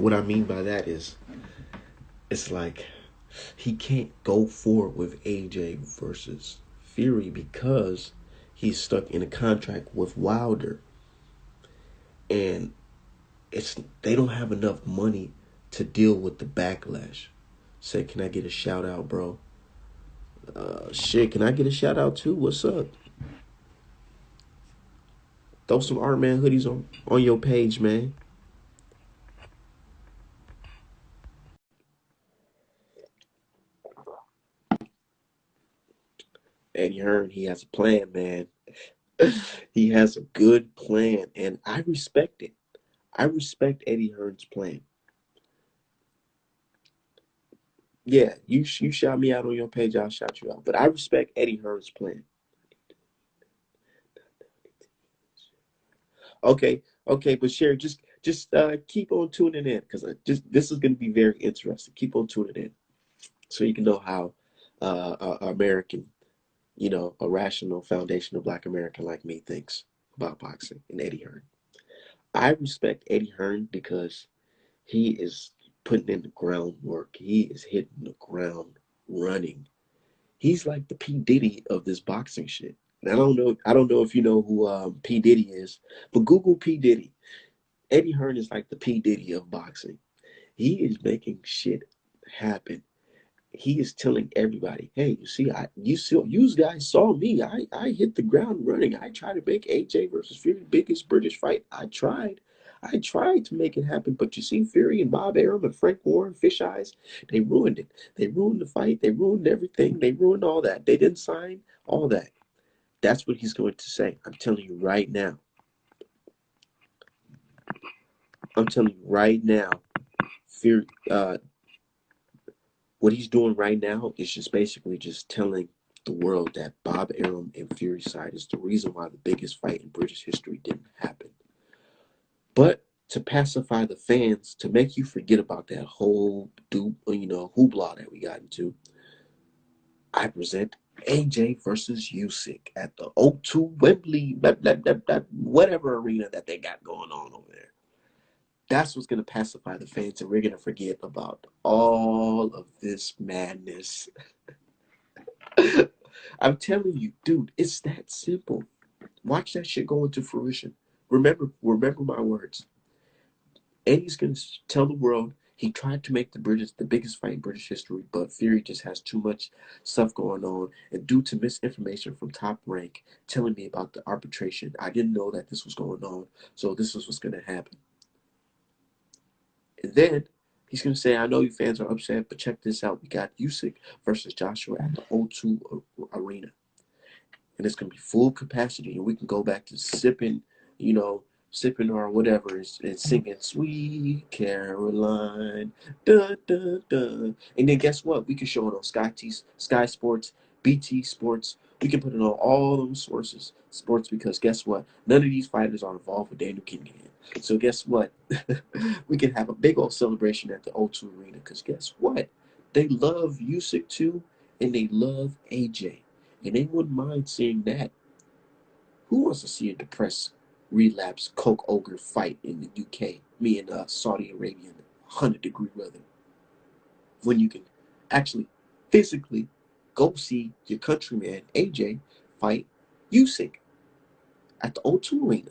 What I mean by that is, it's like he can't go forward with AJ versus Fury because he's stuck in a contract with Wilder, and it's they don't have enough money to deal with the backlash. Say, can I get a shout out, bro? Shit, can I get a shout out too? What's up? Throw some Art Man hoodies on your page, man. Eddie Hearn, he has a plan, man. He has a good plan, and I respect it. I respect Eddie Hearn's plan. Yeah, you shout me out on your page, I'll shout you out. But I respect Eddie Hearn's plan. Okay, okay, but Sherry, just keep on tuning in because just this is going to be very interesting. Keep on tuning in so you can know how American, a rational, foundational Black American like me thinks about boxing and Eddie Hearn. I respect Eddie Hearn because he is putting in the groundwork. He is hitting the ground running. He's like the P Diddy of this boxing shit. And I don't know if you know who P Diddy is, but Google P Diddy. Eddie Hearn is like the P Diddy of boxing. He is making shit happen. He is telling everybody, "Hey, you see, you guys saw me. I hit the ground running. I tried to make AJ versus Fury biggest British fight. I tried to make it happen, but you see, Fury and Bob Arum and Frank Warren, Fish Eyes, they ruined it. They ruined the fight. They ruined everything. They ruined all that. They didn't sign all that." That's what he's going to say. I'm telling you right now. I'm telling you right now. Fury, what he's doing right now is just basically just telling the world that Bob Arum and Fury side is the reason why the biggest fight in British history didn't happen. But to pacify the fans, to make you forget about that whole hoopla that we got into, I present AJ versus Usyk at the O2 Wembley, blah, blah, blah, blah, whatever arena that they got going on over there. That's what's going to pacify the fans, and we're going to forget about all of this madness. I'm telling you, dude, it's that simple. Watch that shit go into fruition. Remember my words. Eddie's gonna tell the world he tried to make the biggest fight in British history, but Fury just has too much stuff going on, and due to misinformation from Top Rank telling me about the arbitration, I didn't know that this was going on, so this is what's gonna happen. And then he's gonna say, "I know you fans are upset, but check this out: we got Usyk versus Joshua at the O2 Arena." And it's gonna be full capacity, and we can go back to you know, sipping or whatever, and singing "Sweet Caroline," dun dun dun. And then guess what? We can show it on Sky Sports, BT Sports. We can put it on all those sports because guess what? None of these fighters are involved with Daniel Kinahan. So guess what? We can have a big old celebration at the O2 Arena because guess what? They love Usyk too, and they love AJ. And they wouldn't mind seeing that. Who wants to see a depressed, relapsed coke ogre fight in the UK? Me and Saudi Arabia in 100-degree weather. When you can actually physically go see your countryman AJ fight Usyk at the O2 Arena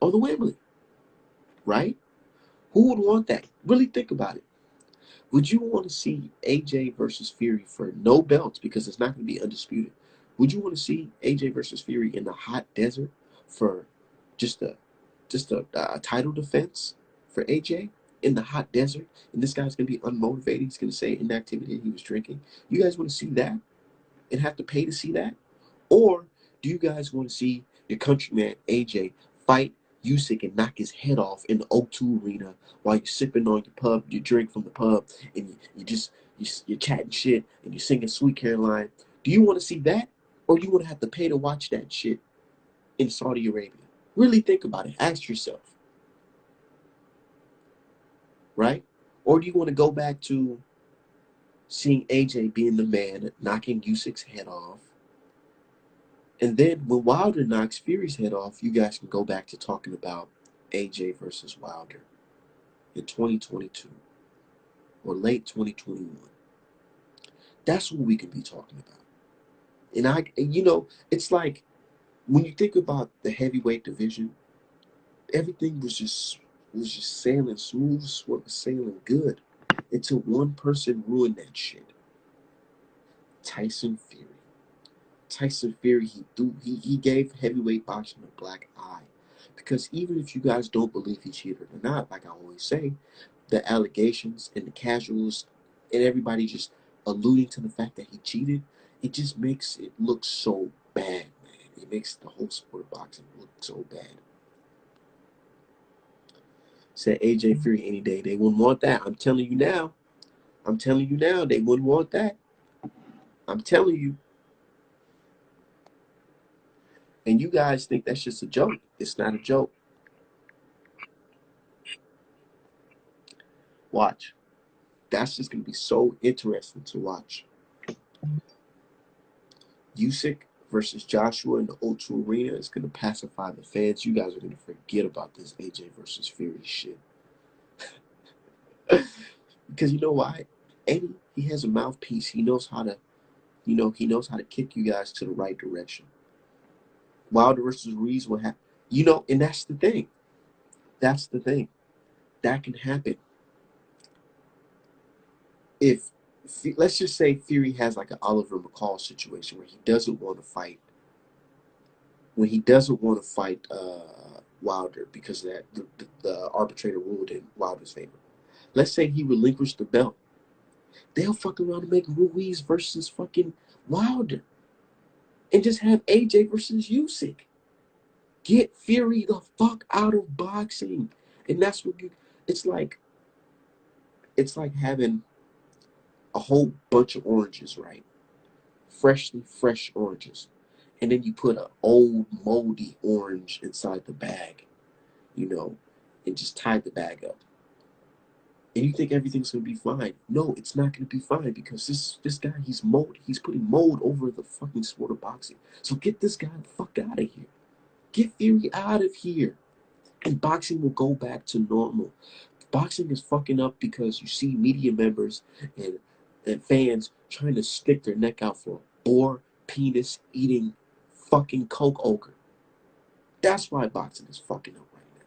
or the Wembley, right? Who would want that? Really think about it. Would you want to see AJ versus Fury for no belts because it's not going to be undisputed? Would you want to see AJ versus Fury in the hot desert for just a just a title defense for AJ in the hot desert? And this guy's going to be unmotivated. He's going to say inactivity he was drinking. You guys want to see that and have to pay to see that? Or do you guys want to see your countryman AJ fight Usyk and knock his head off in the O2 Arena while you're sipping on your drink from the pub, and you're chatting shit and you're singing Sweet Caroline? Do you want to see that, or do you want to have to pay to watch that shit in Saudi Arabia? Really think about it. Ask yourself, right? Or do you want to go back to seeing AJ being the man, knocking Usyk's head off? And then when Wilder knocks Fury's head off, you guys can go back to talking about AJ versus Wilder. in 2022 or late 2021. That's what we could be talking about. And you know, it's like when you think about the heavyweight division, everything was just sailing smooth, sailing good, until one person ruined that shit. Tyson Fury. Tyson Fury, he gave heavyweight boxing a black eye. Because even if you guys don't believe he cheated or not, like I always say, the allegations and the casuals and everybody just alluding to the fact that he cheated, it just makes it look so bad, man. It makes the whole sport of boxing look so bad. Said AJ Fury any day. They wouldn't want that. I'm telling you now. I'm telling you now, they wouldn't want that. I'm telling you. And you guys think that's just a joke. It's not a joke. Watch. That's just going to be so interesting to watch. Usyk versus Joshua in the O2 Arena is going to pacify the fans. You guys are going to forget about this AJ versus Fury shit. Because you know why? Eddie, he has a mouthpiece. He knows how to, he knows how to kick you guys to the right direction. Wilder versus Ruiz will happen. And that's the thing. That's the thing. That can happen. If, let's just say Fury has like an Oliver McCall situation where he doesn't want to fight. When he doesn't want to fight Wilder because that the arbitrator ruled in Wilder's favor. Let's say he relinquished the belt. They'll fuck around and make Ruiz versus fucking Wilder. And just have AJ versus Usyk. Get Fury the fuck out of boxing. And that's what it's like having a whole bunch of oranges, right? Fresh oranges. And then you put an old moldy orange inside the bag, and just tie the bag up. And you think everything's gonna be fine. No, it's not gonna be fine because this guy, he's putting mold over the fucking sport of boxing. So get this guy the fuck out of here. Get Fury out of here. And boxing will go back to normal. Boxing is fucking up because you see media members and fans trying to stick their neck out for a boar penis eating fucking coke ogre. That's why boxing is fucking up right now.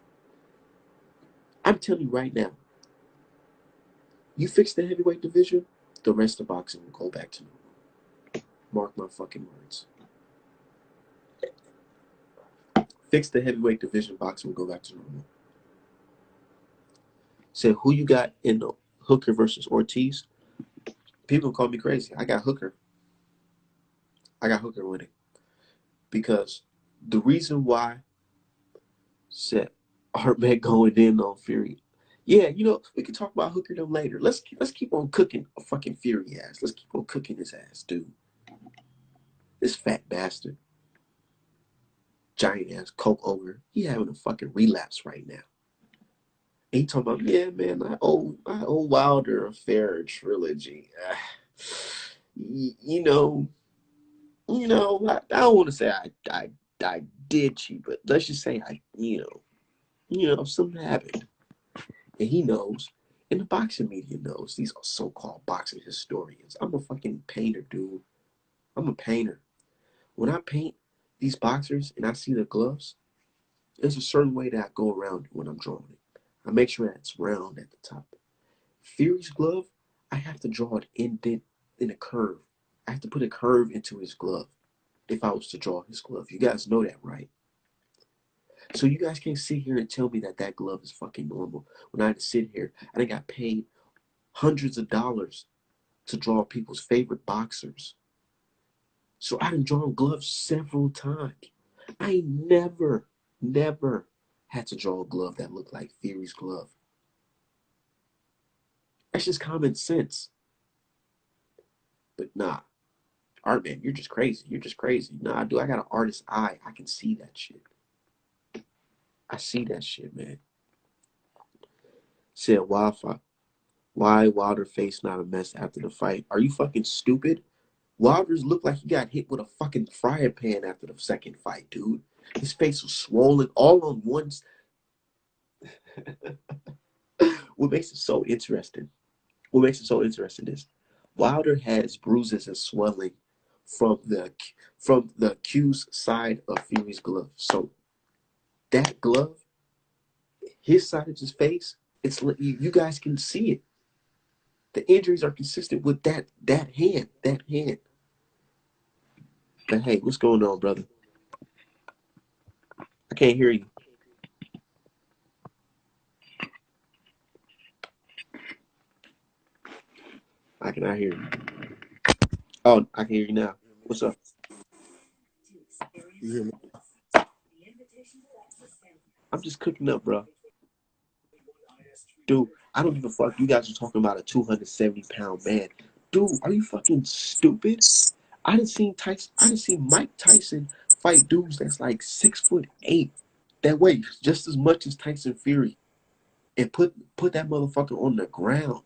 I'm telling you right now, you fix the heavyweight division, the rest of boxing will go back to normal. Mark my fucking words. Fix the heavyweight division, boxing will go back to normal. Say who you got in the Hooker versus Ortiz. People call me crazy. I got Hooker winning. Because the reason why said ARTMAN going in on Fury. Yeah, we can talk about Hooker them later. Let's keep on cooking a fucking Fury ass. Let's keep on cooking his ass, dude. This fat bastard. Giant ass coke ogre. He having a fucking relapse right now. And he talking about, yeah, man, I owe Wilder a fair trilogy. I don't want to say I did cheat, but let's just say something happened. And he knows, and the boxing media knows. These are so-called boxing historians. I'm a fucking painter, dude. I'm a painter. When I paint these boxers and I see their gloves, there's a certain way that I go around it when I'm drawing it. I make sure that it's round at the top. Fury's glove, I have to draw an indent in a curve. I have to put a curve into his glove if I was to draw his glove. You guys know that, right? So you guys can't sit here and tell me that glove is fucking normal. When I had to sit here, I got paid hundreds of dollars to draw people's favorite boxers. So I done drawn gloves several times. I never had to draw a glove that looked like Fury's glove. That's just common sense. But nah, ARTMAN, you're just crazy. You're just crazy. Nah, dude, I got an artist's eye. I can see that shit. I see that shit, man. Said why Wilder face not a mess after the fight? Are you fucking stupid? Wilder's looked like he got hit with a fucking fryer pan after the second fight, dude. His face was swollen all on one. what makes it so interesting, what makes it so interesting is Wilder has bruises and swelling from the accused side of Fury's glove. So that glove, his side of his face, it's you guys can see it. The injuries are consistent with that hand, that hand. But hey, what's going on, brother? I can't hear you. I cannot hear you. Oh, I can hear you now. What's up? You hear me? I'm just cooking up, bro. Dude, I don't give a fuck. You guys are talking about a 270-pound man. Dude, are you fucking stupid? I didn't see Mike Tyson fight dudes that's like 6'8", that weigh just as much as Tyson Fury, and put that motherfucker on the ground.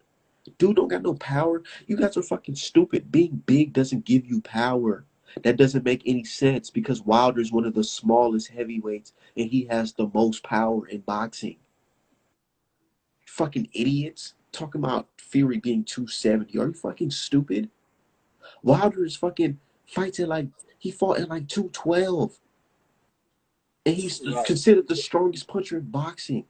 Dude don't got no power. You guys are fucking stupid. Being big doesn't give you power. That doesn't make any sense because Wilder's one of the smallest heavyweights and he has the most power in boxing. Fucking idiots. Talking about Fury being 270. Are you fucking stupid? Wilder is fucking fights at like he fought at like 212. And he's Right. considered the strongest puncher in boxing.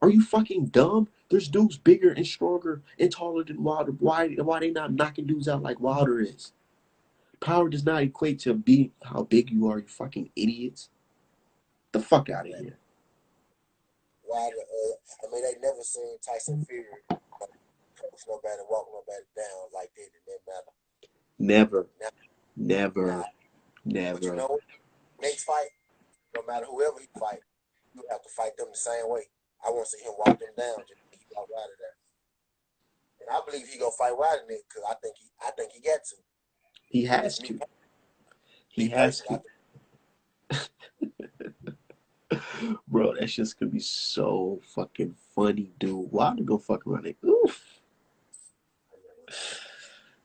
Are you fucking dumb? There's dudes bigger and stronger and taller than Wilder. Why they not knocking dudes out like Wilder is? Power does not equate to being how big you are, you fucking idiots. The fuck out of here. Why? I mean, they never seen Tyson Fury coach nobody, walk nobody down like that in that matter. Never, Now, never, now, but you never. know, next fight, no matter whoever he fight, you have to fight them the same way. I want to see him walk them down just to keep out Wilder there. And I believe he gonna fight Wilder next because I think he got to. He has Just to. He me has personally, I to. think Bro, that's just gonna be so fucking funny, dude. Wilder gonna fuck around and oof.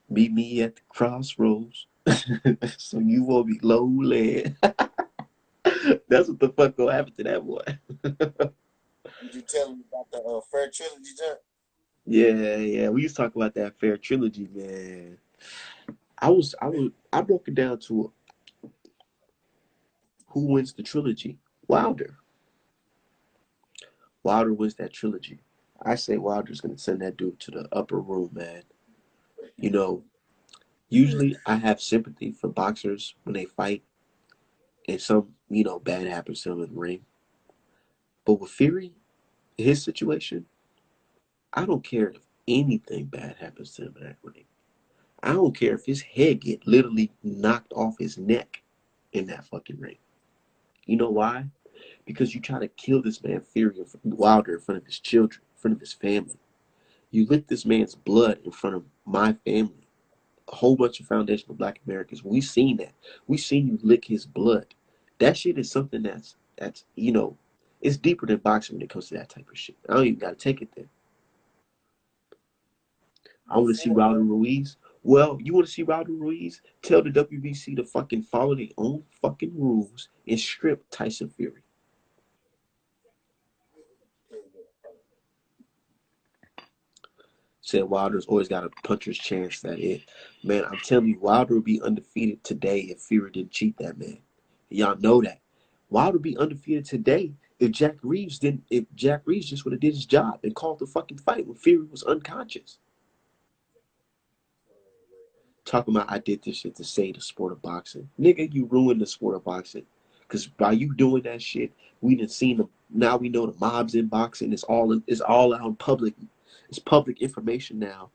Meet me at the crossroads. So you won't be lonely. That's what the fuck gonna happen to that boy. did you tell him about the Fair Trilogy jump? Yeah, yeah. We used to talk about that fair trilogy, man. I broke it down to who wins the trilogy. Wilder. Wilder wins that trilogy. I say Wilder's gonna send that dude to the upper room, man. You know, usually I have sympathy for boxers when they fight and some, bad happens to them in the ring. But with Fury, his situation, I don't care if anything bad happens to him in that ring. I don't care if his head get literally knocked off his neck in that fucking ring. You know why? Because you try to kill this man Fury Wilder in front of his children, in front of his family. You lick this man's blood in front of my family. A whole bunch of foundational black Americans. We seen that. We seen you lick his blood. That shit is something that's it's deeper than boxing when it comes to that type of shit. I don't even gotta take it there. I want to see Wilder Ruiz. Well, you want to see Wilder Ruiz? Tell the WBC to fucking follow their own fucking rules and strip Tyson Fury. Said Wilder's always got a puncher's chance. That it, man. I'm telling you, Wilder would be undefeated today if Fury didn't cheat that man. Y'all know that. Wilder would be undefeated today if Jack Reeves didn't. If Jack Reeves just would have did his job and called the fucking fight when Fury was unconscious. Talking about I did this shit to save the sport of boxing. Nigga, you ruined the sport of boxing. Cause by you doing that shit, we done seen them. Now we know the mobs in boxing. It's all out in public. It's public information now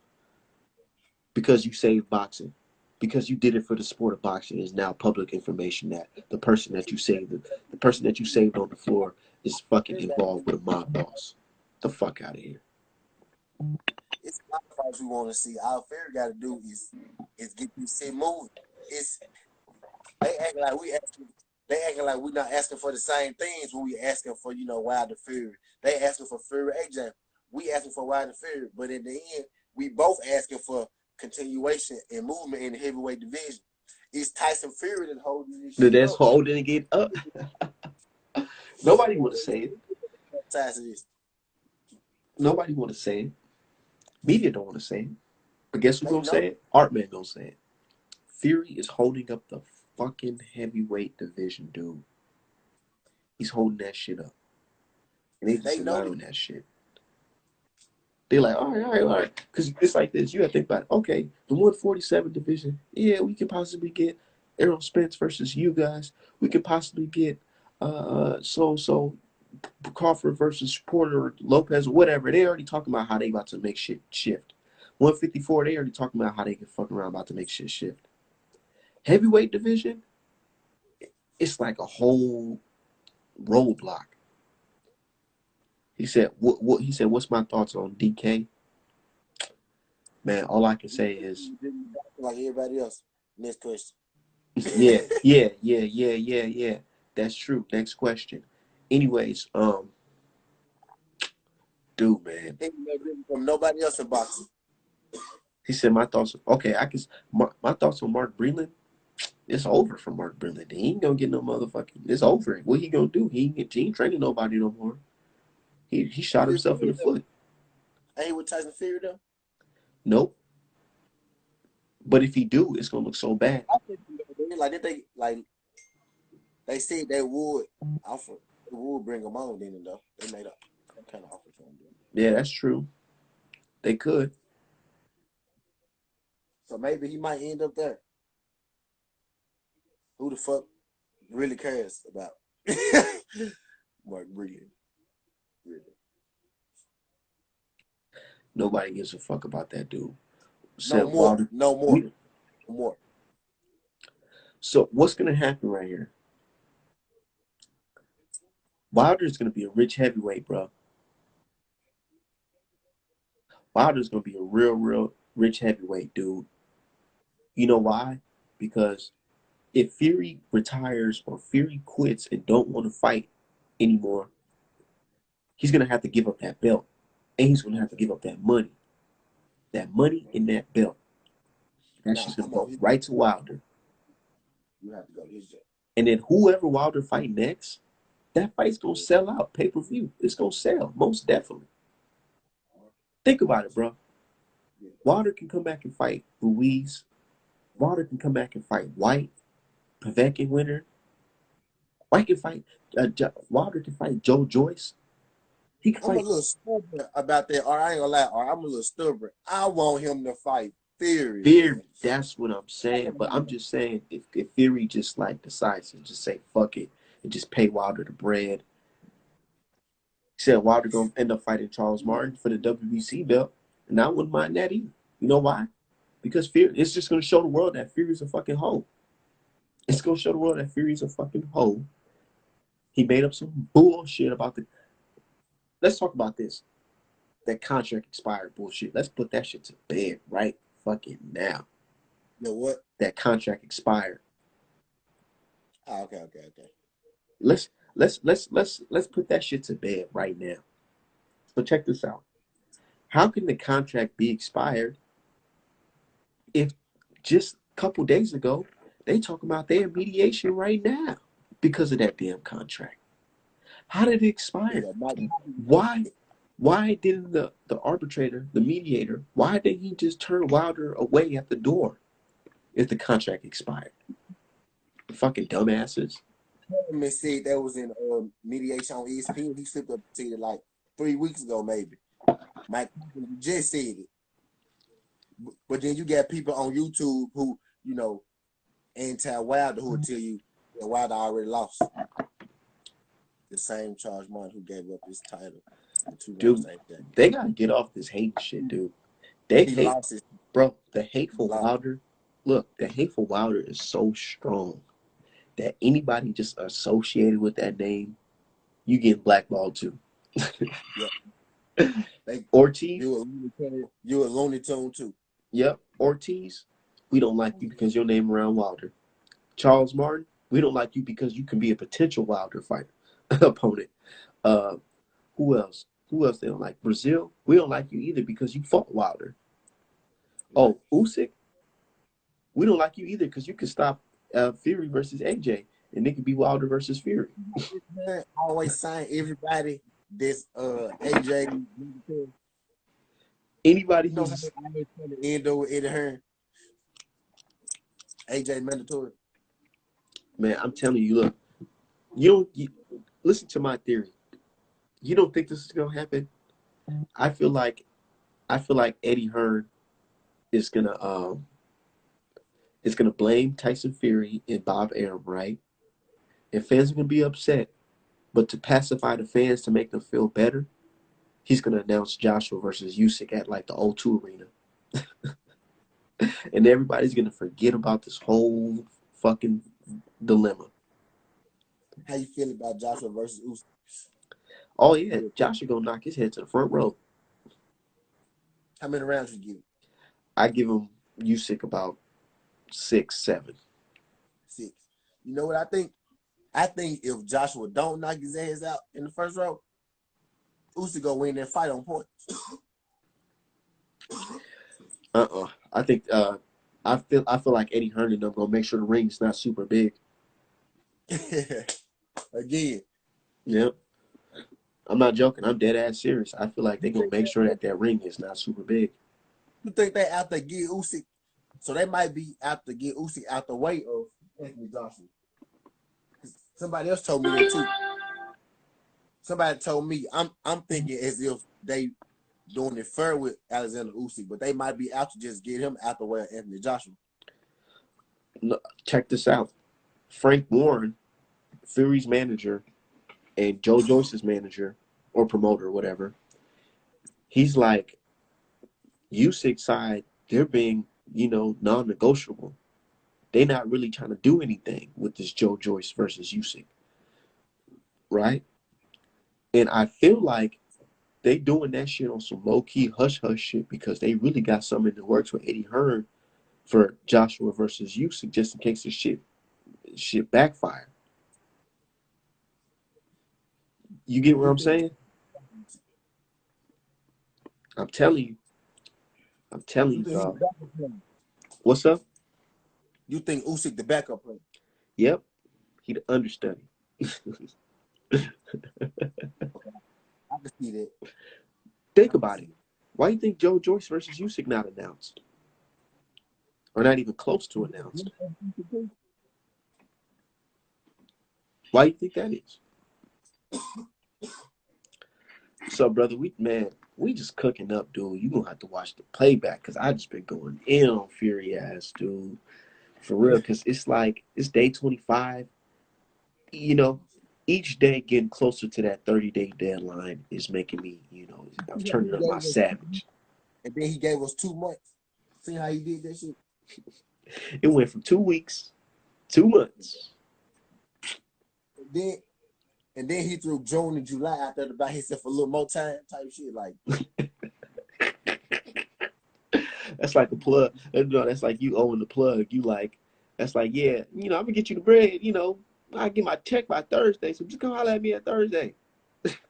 because you saved boxing. Because you did it for the sport of boxing is now public information that the person that you saved on the floor is fucking involved with a mob boss. The fuck out of here. It's a lot of fights we want to see. All Fury got to do is get this shit moving. It's they acting like we asking. They acting like we not asking for the same things when we asking for Wilder Fury. They asking for Fury AJ. We asking for Wilder Fury, but in the end, we both asking for continuation and movement in the heavyweight division. It's Tyson Fury that holding this shit That's up. holding it up. Nobody want to say it. Size of this. Nobody want to say it. Media don't want to say it. But guess who's They gonna say know. it? Artman gonna say it. Fury is holding up the fucking heavyweight division, dude. He's holding that shit up. And they just They know. allowing that shit. They're like, all right, all right, all right. Because it's like this. You have to think about it. Okay, the 147 division, yeah, we could possibly get Errol Spence versus you guys. We could possibly get so Crawford versus Porter or Lopez or whatever. They already talking about how they about to make shit shift. 154, they already talking about how they can fuck around about to make shit shift. Heavyweight division, it's like a whole roadblock. He said, what he said, what's my thoughts on DK? Man, all I can say is Like everybody else. Next question. yeah, yeah, yeah, yeah, yeah, yeah. That's true. Next question. Anyways, dude, man. Ain't no different from nobody else in boxing. He said my thoughts. Okay, I can. My thoughts on Mark Breland. It's over for Mark Breland. He ain't gonna get no motherfucking. It's over. What he gonna do? He ain't training nobody no more. He shot himself in the foot. Ain't with Tyson Fury though. Nope. But if he do, it's gonna look so bad. I think they said they would offer. They would bring him on then though. They made up some kind of offer to him. Yeah, that's true. They could. So maybe he might end up there. Who the fuck really cares about Mark Breland? Really? Nobody gives a fuck about that dude. No Said more. Wilder. No more. No more. So what's gonna happen right here? Wilder's gonna be a rich heavyweight, bro. Wilder's gonna be a real rich heavyweight, dude. You know why? Because if Fury retires or Fury quits and don't want to fight anymore, he's gonna have to give up that belt, and he's gonna have to give up that money. That money in that belt. That's Nah, just gonna I'm on go his. right to Wilder. You have to go to his jet. And then whoever Wilder fight next, that fight's gonna sell out pay per view. It's gonna sell most definitely. Think about it, bro. Yeah. Wilder can come back and fight Ruiz. Wilder can come back and fight White, Povetkin winner. White can fight. Wilder can fight Joe Joyce. He can I'm a fight little stubborn about that. Or I ain't gonna lie. Or I'm a little stubborn. I want him to fight Fury, Fury. man. That's what I'm saying. But I'm just saying, if Fury just like decides to just say fuck it and just pay Wilder the bread, he said Wilder gonna end up fighting Charles Martin for the WBC belt, and I wouldn't mind that either. You know why? Because Fury, it's just gonna show the world that Fury's a fucking hoe. It's gonna show the world that Fury's a fucking hoe. He made up some bullshit about the. Let's talk about this. That contract expired bullshit. Let's put that shit to bed right fucking now. You know what? That contract expired. Oh, okay. Let's put that shit to bed right now. So check this out. How can the contract be expired if just a couple days ago they talking about their mediation right now because of that damn contract? How did it expire? Why didn't the arbitrator, the mediator, why didn't he just turn Wilder away at the door if the contract expired? Fucking dumbasses. Miss said that was in mediation on ESPN. He flipped up to it like 3 weeks ago, maybe. Mike just said it. But then you got people on YouTube who, anti-Wilder who will tell you that Wilder already lost. The same Charles Martin who gave up his title the 2 rounds Dude, same day. they gotta get off this hate shit, dude. They He hate, lost his. bro. The hateful Wilder. Look, the hateful Wilder is so strong that anybody just associated with that name, you get blackballed too. Yeah. Ortiz. You a Looney Tune too. Yep. Ortiz. We don't like you because your name around Wilder. Charles Martin. We don't like you because you can be a potential Wilder fighter opponent. Who else? Who else they don't like? Brazil. We don't like you either because you fought Wilder. Oh, Usyk. We don't like you either because you can stop Fury versus AJ, and it could be Wilder versus Fury. I always sign everybody this AJ. Anybody You know who's how they always trying to end over Eddie Hearn, AJ mandatory. man, I'm telling you, look, you listen to my theory. You don't think this is gonna happen? I feel like Eddie Hearn is gonna blame Tyson Fury and Bob Arum, right? And fans are gonna be upset. But to pacify the fans to make them feel better, he's gonna announce Joshua versus Usyk at like the O2 Arena, and everybody's gonna forget about this whole fucking dilemma. How you feel about Joshua versus Usyk? Oh yeah, Joshua gonna knock his head to the front row. How many rounds you give? I give him Usyk about 6, 7. 6. You know what I think? I think if Joshua don't knock his ass out in the first round, Usyk gonna win that fight on points. I think I feel like Eddie Hearn and them gonna make sure the ring is not super big. Again. Yep. I'm not joking. I'm dead ass serious. I feel like they're gonna make sure that ring is not super big. You think they out to get Usyk? So they might be out to get Usyk out the way of Anthony Joshua. Somebody else told me that too. Somebody told me I'm thinking as if they doing it fair with Alexander Usyk, but they might be out to just get him out the way of Anthony Joshua. Look, check this out. Frank Warren, Fury's manager, and Joe Joyce's manager or promoter or whatever, he's like, Usyk's side, they're being, non-negotiable. They're not really trying to do anything with this Joe Joyce versus Usyk, right? And I feel like they doing that shit on some low-key hush-hush shit because they really got something in the works with Eddie Hearn for Joshua versus Usyk just in case this shit backfire. You get what I'm saying? I'm telling you, dog. What's up? You think Usyk the backup player? Yep. He the understudy. I can see that. Think about it. Why do you think Joe Joyce versus Usyk not announced? Or not even close to announced? Why do you think that is? So, brother, we just cooking up, dude. You gonna have to watch the playback because I just been going in on Fury ass, dude. For real, because it's like it's day 25. Each day getting closer to that 30-day deadline is making me, I'm turning up my savage. And then he gave us 2 months. See how he did that shit? It went from 2 weeks, 2 months. And then he threw June and July out there to buy himself a little more time type shit. Like that's like a plug. That's like you owing the plug. That's like, yeah, I'm gonna get you the bread. I get my check by Thursday, so just come holler at me at Thursday.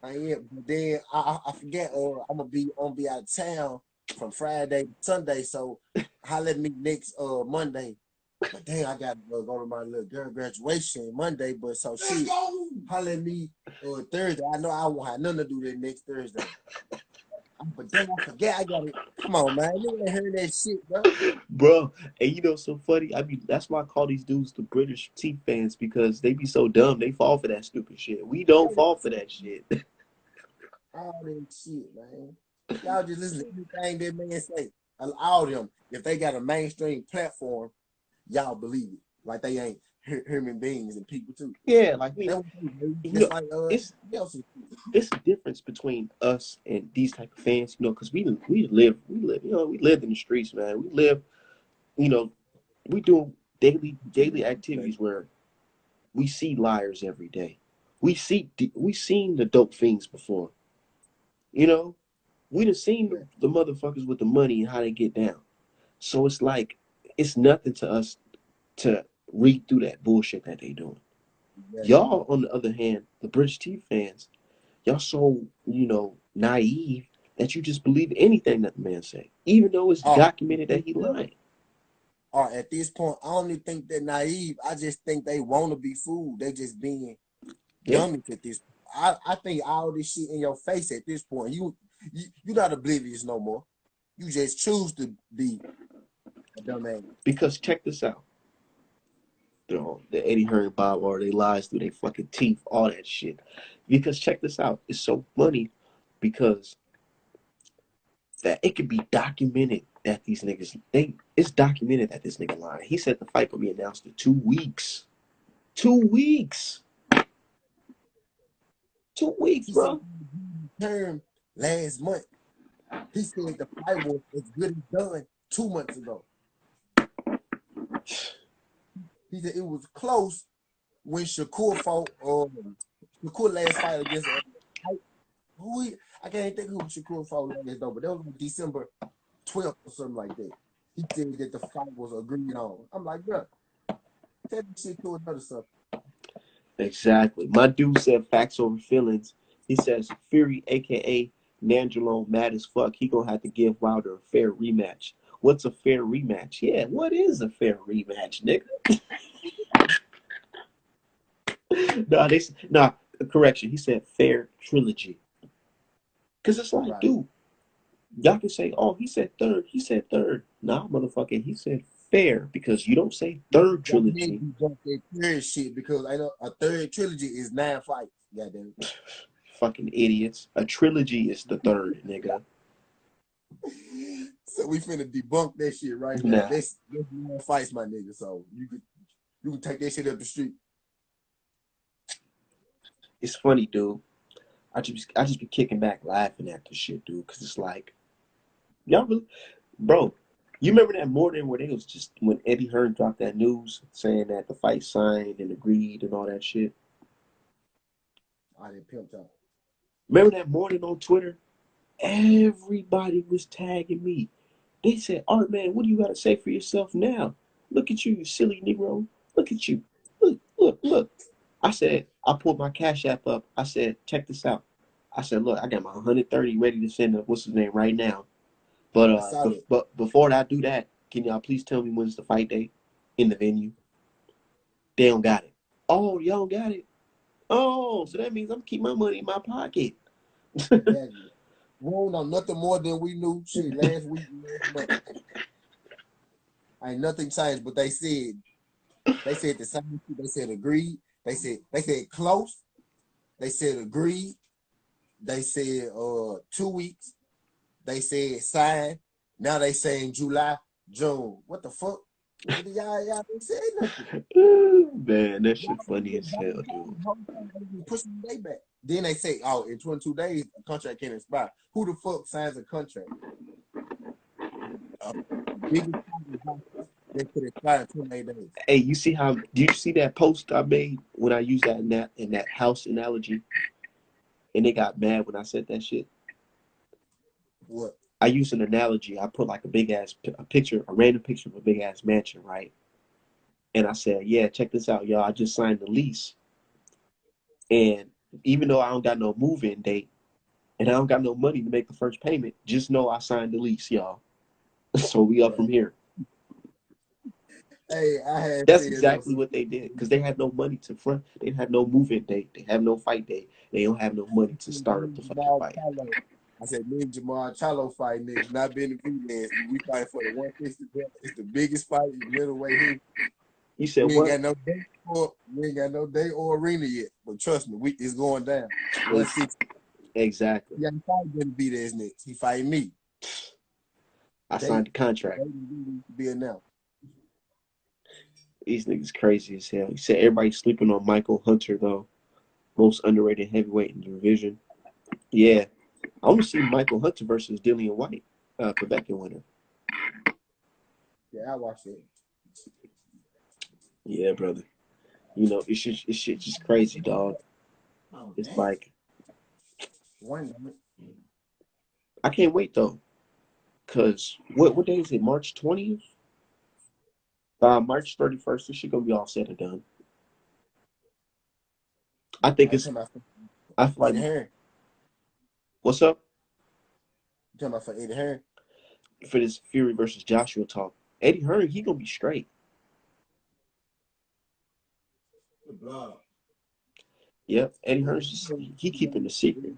I am, but then I forget. I'm gonna be out of town from Friday to Sunday, so holler at me next Monday. But then I got to go to my little girl graduation Monday. But so shit, holler at me Thursday. I know I won't have nothing to do that next Thursday. But then I forget I got it. Come on, man. You ain't heard that shit, bro. And so funny. That's why I call these dudes the British T fans because they be so dumb. They fall for that stupid shit. We don't fall for that shit. All that shit, man. Y'all just listen to everything that man say. All them, if they got a mainstream platform, y'all believe it. Like they ain't human beings and people too. Yeah, like it's a difference between us and these type of fans, because we live in the streets, man. We live, we do daily activities where we see liars every day. We seen the dope fiends before. We done seen the motherfuckers with the money and how they get down. So it's like it's nothing to us to read through that bullshit that they doing. Yeah. Y'all, on the other hand, the British T fans, y'all so naive that you just believe anything that the man say, even though it's documented that he lying. Or at this point, I don't even think they're naive. I just think they want to be fooled. They just being dummies at this point. I think all this shit in your face at this point. You're not oblivious no more. You just choose to be a dumbass. Because check this out. You know, the Eddie Hearn Bob or they lies through their fucking teeth, all that shit. Because check this out. It's so funny because that it could be documented that these niggas it's documented that this nigga lying. He said the fight will be announced in 2 weeks. 2 weeks. 2 weeks, He said bro. term last month. He said the fight was as good as done 2 months ago. He said it was close when Shakur fought. Shakur last fight against I can't think who Shakur fought last though, but that was on December 12th or something like that. He said that the fight was agreed on. I'm like, bro, tell this shit to another stuff. Exactly. My dude said facts over feelings. He says Fury, aka Nangelo, mad as fuck. He gonna have to give Wilder a fair rematch. What's a fair rematch? Yeah, what is a fair rematch, nigga? Nah, correction. He said fair trilogy. Cause it's like, Right. dude, y'all can say, oh, he said third. He said third. Nah, motherfucker, he said fair because you don't say third trilogy. That third shit because I know a third trilogy is 9 fights. Goddamn. Fucking idiots. A trilogy is the third, nigga. So we finna debunk that shit right now. Nah. That's 9 fights, my nigga. So you can take that shit up the street. It's funny, dude. I just be kicking back laughing at this shit, dude, because it's like, y'all really, bro, you remember that morning where they was just, when Eddie Hearn dropped that news saying that the fight signed and agreed and all that shit? I didn't pimp talk. Remember that morning on Twitter? Everybody was tagging me. They said, Art, man, what do you got to say for yourself now? Look at you, you silly Negro. Look at you. Look. I said, I pulled my Cash App up. I said, check this out. I said, look, I got my 130 ready to send up, what's his name, right now. But I saw that. but before I do that, can y'all please tell me when's the fight day in the venue? They don't got it. Oh, y'all don't got it. Oh, so that means I'm keep my money in my pocket. Exactly. We don't know nothing more than we knew shit last week, last month. Ain't nothing changed, but they said the same shit. They said agreed. They said close. They said agreed. They said 2 weeks. They said signed. Now they saying July, June. What the fuck? Y'all didn't say nothing. Man, that Y'all shit funny as hell, dude. pushing the day back. Then they say, oh, in 22 days, a contract can expire. Who the fuck signs a contract? Biggest they could expire in 28 days. Hey, you see how? Do you see that post I made when I used that in that house analogy, and they got mad when I said that shit? What? I used an analogy. I put like a big ass a picture, a random picture of a big ass mansion, right? And I said, yeah, check this out, y'all. I just signed the lease, and even though I don't got no move-in date, and I don't got no money to make the first payment, just know I signed the lease, y'all. So we up from Right. here. Hey, I had That's said exactly what they did because they had no money to front. They had no move-in date. They have no fight date. They don't have no money to start up the fucking fight. I said, me and Jamal Charlo fight niggas, not being the last. We fight for the 160 belt. It's the biggest fight in middleweight here. You said We ain't what? got no day or arena yet. But trust me, it's going down. 160. Exactly. Yeah, he probably gonna beat his next. He fight me. I signed the contract. Be announced. These niggas crazy as hell. He said everybody's sleeping on Michael Hunter though. Most underrated heavyweight in the division. Yeah. I want to see Michael Hunter versus Dillian White, Quebecan winner. Yeah, I watched it. Yeah, brother. You know, it's shit just crazy, dog. It's like I can't wait though. Cause what day is it? March 20th? March 31st, this shit gonna be all said and done. I think I it's talking about I feel like Eddie Hearn. what's up You talking about for Eddie Hearn? for this Fury versus Joshua talk. Eddie Hearn, he gonna be straight. Yep, Eddie Hearn's just, he keeping the secret.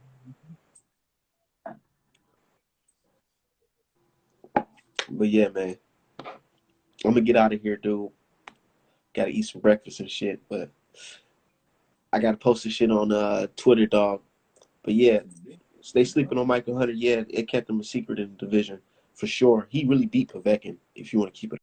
But yeah, man, I'm gonna get out of here, dude. Gotta eat some breakfast and shit. But I gotta post this shit on Twitter, dog. But yeah, stay sleeping on Michael Hunter. Yeah, it kept him a secret in the division for sure. He really beat Povetkin. If you want to keep it.